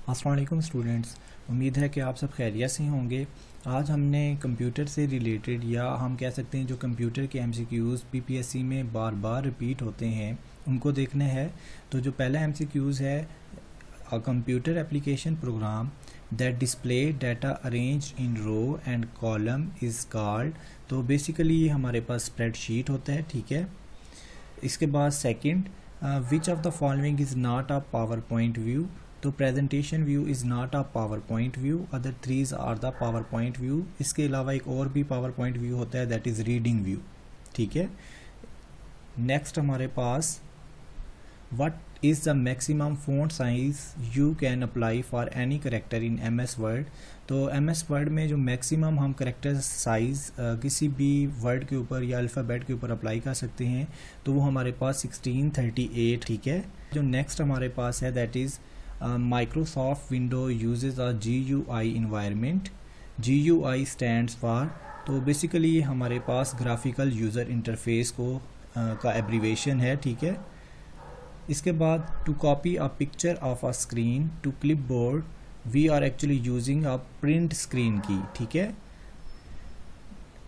अस्सलाम वालेकुम स्टूडेंट्स, उम्मीद है कि आप सब खैरियत से होंगे। आज हमने कंप्यूटर से रिलेटेड या हम कह सकते हैं जो कंप्यूटर के एमसीक्यूज़ पीपीएससी में बार बार रिपीट होते हैं उनको देखना है। तो जो पहला एमसीक्यूज़ है, a computer application program that display data arrange in row and column is called. तो बेसिकली ये हमारे पास स्प्रेडशीट होता है, ठीक है। इसके बाद second, which of the following is not a power point view. तो presentation view is not a power point view, other threes are the power point view. इसके अलावा एक और भी पावर पॉइंट व्यू होता है, दैट इज़ रीडिंग व्यू, ठीक है। नेक्स्ट हमारे पास, what is the maximum font size you can apply for any character in M S word. तो एम एस वर्ड में जो मैक्सिमम हम करेक्टर साइज़ किसी भी वर्ड के ऊपर या अल्फ़ाबेट के ऊपर अप्लाई कर सकते हैं तो वो हमारे पास 1638, ठीक है। जो नेक्स्ट हमारे पास है, that is Microsoft Windows uses a GUI environment. GUI stands for, तो बेसिकली ये हमारे पास ग्राफिकल यूज़र इंटरफेस को का एब्रीवेशन है, ठीक है। इसके बाद, to copy a picture of a screen to clipboard we are actually using a print screen key, ठीक है।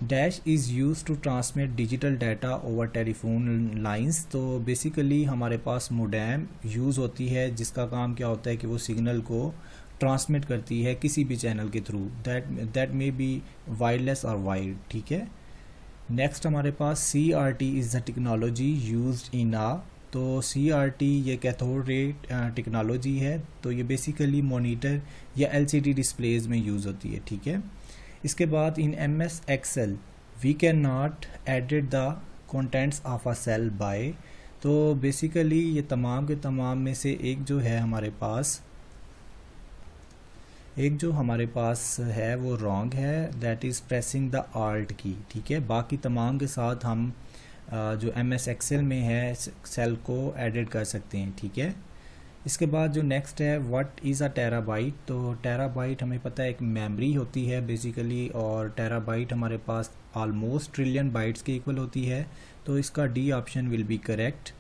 Dash is use to transmit digital data over telephone lines. तो बेसिकली हमारे पास मोडेम यूज़ होती है जिसका काम क्या होता है कि वो सिग्नल को ट्रांसमिट करती है किसी भी चैनल के through, that may be wireless और वाइड, ठीक है। नेक्स्ट हमारे पास CRT is the technology used in आ। तो CRT ये कैथोड रे टेक्नोलॉजी है, तो ये बेसिकली मॉनिटर या LCD डिस्प्लेज में यूज़ होती है, ठीक है। इसके बाद, in MS Excel we can not edit the contents of a cell by. तो बेसिकली ये तमाम के तमाम में से एक जो हमारे पास है वो रॉन्ग है, that is pressing the alt की, ठीक है। बाकी तमाम के साथ हम जो MS Excel में है सेल को एडिट कर सकते हैं, ठीक है। इसके बाद जो नेक्स्ट है, व्हाट इज़ अ टेराबाइट। तो टेराबाइट हमें पता है एक मेमोरी होती है बेसिकली, और टेराबाइट हमारे पास ऑलमोस्ट ट्रिलियन बाइट्स के इक्वल होती है, तो इसका D option will B correct.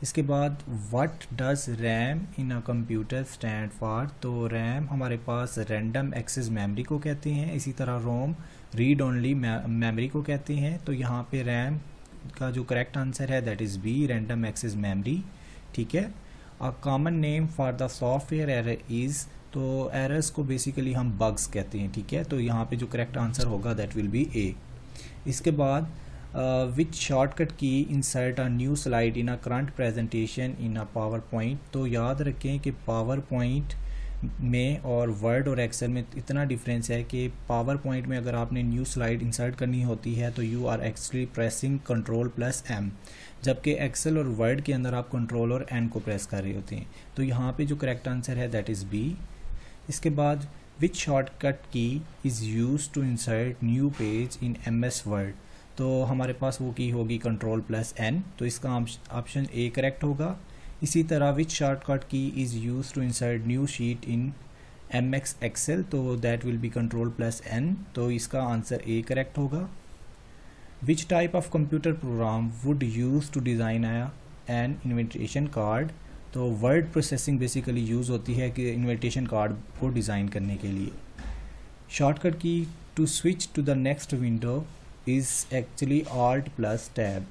इसके बाद, what does RAM in a computer stand for. तो रैम हमारे पास रैंडम एक्सेस मेमोरी को कहते हैं, इसी तरह रोम रीड ओनली मेमोरी को कहते हैं। तो यहाँ पे रैम का जो करेक्ट आंसर है, that is B, random access memory, ठीक है। A common name for the software error is. तो एरर्स को बेसिकली हम बग्स कहते हैं, ठीक है। तो यहाँ पे जो करेक्ट आंसर होगा दैट विल बी ए। इसके बाद, which shortcut key insert a new slide in a current presentation in a power point. तो याद रखें कि पावर पॉइंट में और वर्ड और एक्सेल में इतना डिफरेंस है कि पावर पॉइंट में अगर आपने न्यू स्लाइड इंसर्ट करनी होती है तो you are actually pressing Ctrl+M, जबकि एक्सेल और वर्ड के अंदर आप कंट्रोल और एन को प्रेस कर रहे होते हैं। तो यहाँ पे जो करेक्ट आंसर है दैट इज़ बी। इसके बाद, which shortcut key is use to insert new page in MS Word. तो हमारे पास वो की होगी Ctrl+N, तो इसका ऑप्शन ए करेक्ट होगा। इसी तरह, which shortcut key is use to insert new sheet in MS Excel। तो दैट विल बी Ctrl+N, तो इसका आंसर ए करेक्ट होगा। Which type of computer program would use to design an invitation card. तो word processing basically use होती है कि invitation card को design करने के लिए। Shortcut key to switch to the next window is actually Alt+Tab।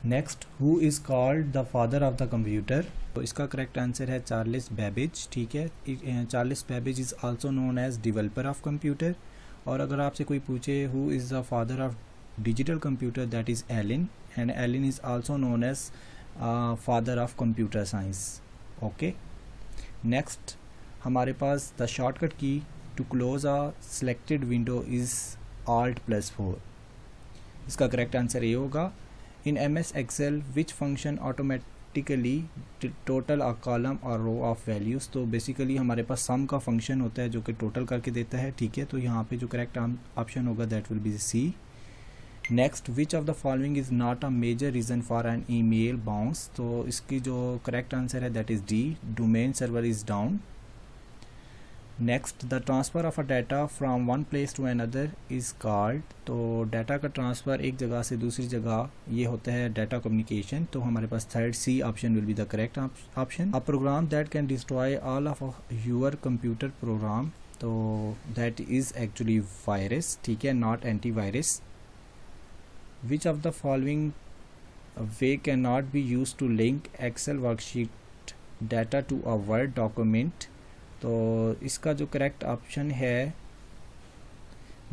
Next, who is called the father of the computer. तो इसका करेक्ट आंसर है चार्ल्स बेबेज, ठीक है। Charles Babbage is also known as developer of computer. और अगर आपसे कोई पूछे who is the father of digital computer, that is Alan, and Alan is also known as father of computer science, okay. Next हमारे पास, the shortcut key to close a selected window is Alt+4। इसका correct answer ये होगा। In MS Excel which function automatically total a column और row of values. तो basically हमारे पास सम का फंक्शन होता है जो कि टोटल करके देता है, ठीक है। तो यहाँ पे जो करेक्ट ऑप्शन होगा that will be C. Next, which of the following is not a major reason for an email bounce. तो इसकी जो करेक्ट आंसर है that is D, domain server is down. Next the transfer of a data from one place to another is called, तो data का transfer एक जगह से दूसरी जगह ये होता है डाटा कम्युनिकेशन। तो हमारे पास third C option will be the correct option. A program that can destroy all of your computer program, तो दैट इज़ एक्चुअली वायरस, ठीक है, not antivirus. Which of the following way can not be use to link Excel worksheet data to a Word document, तो इसका जो correct option है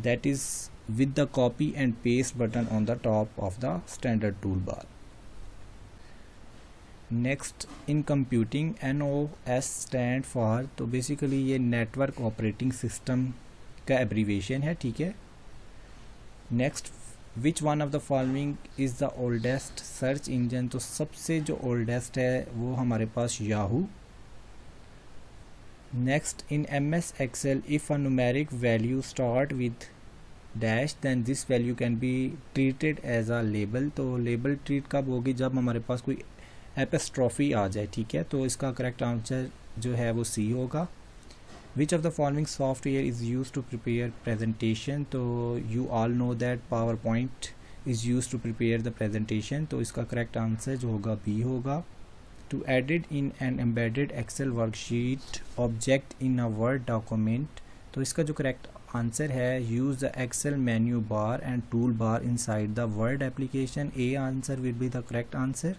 that is with the copy and paste button on the top of the standard tool bar. Next in computing NOS stand for, तो basically ये network operating system का abbreviation है, ठीक है। Next which one of the following is the oldest search engine, तो सबसे जो oldest है वो हमारे पास Yahoo. Next, in MS Excel, if a numeric value start with dash, then this value can be treated as a label। तो label treat कब होगी, जब हमारे पास कोई एपिस्ट्रॉफी आ जाए, ठीक है। तो इसका करेक्ट आंसर जो है वो सी होगा। Which of the following software is used to prepare presentation, तो you all know that PowerPoint is used to prepare the presentation, तो इसका करेक्ट आंसर जो होगा बी होगा। To edit in an embedded Excel worksheet object in a Word document, तो इसका जो correct answer है use the Excel menu bar and tool bar inside the Word application। A answer will be the correct answer।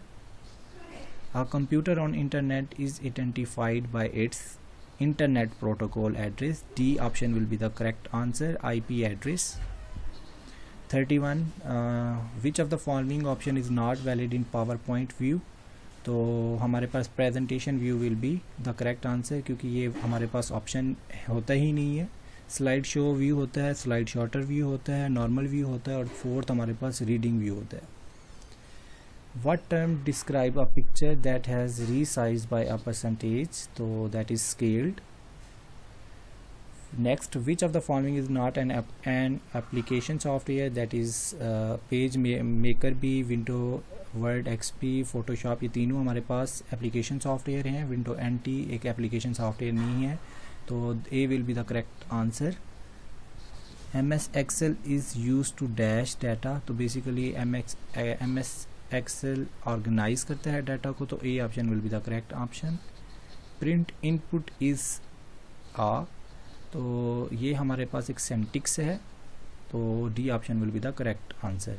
A computer on internet is identified by its internet protocol address। D option will be the correct answer, IP address। 31 which of the following option is not valid in PowerPoint view, तो हमारे पास presentation view will be the correct answer, क्योंकि ये हमारे पास option होता ही नहीं है। Slide show view होता है, स्लाइड शॉर्टर व्यू होता है, नॉर्मल व्यू होता है, और फोर्थ हमारे पास रीडिंग व्यू होता है। What term describe a picture that has resized by a percentage, तो that is scaled. Next which of the following is not an application software, that is PageMaker भी, window Word XP, Photoshop, ये तीनों हमारे पास application software हैं। Window NT एक application software नहीं है, तो A will be the correct answer. MS Excel is use to dash data, तो बेसिकली MS Excel ऑर्गेनाइज करता है डाटा को, तो A option will be the correct option. Print input is ah, तो ये हमारे पास एक सिंटैक्स है, तो D option will be the correct answer.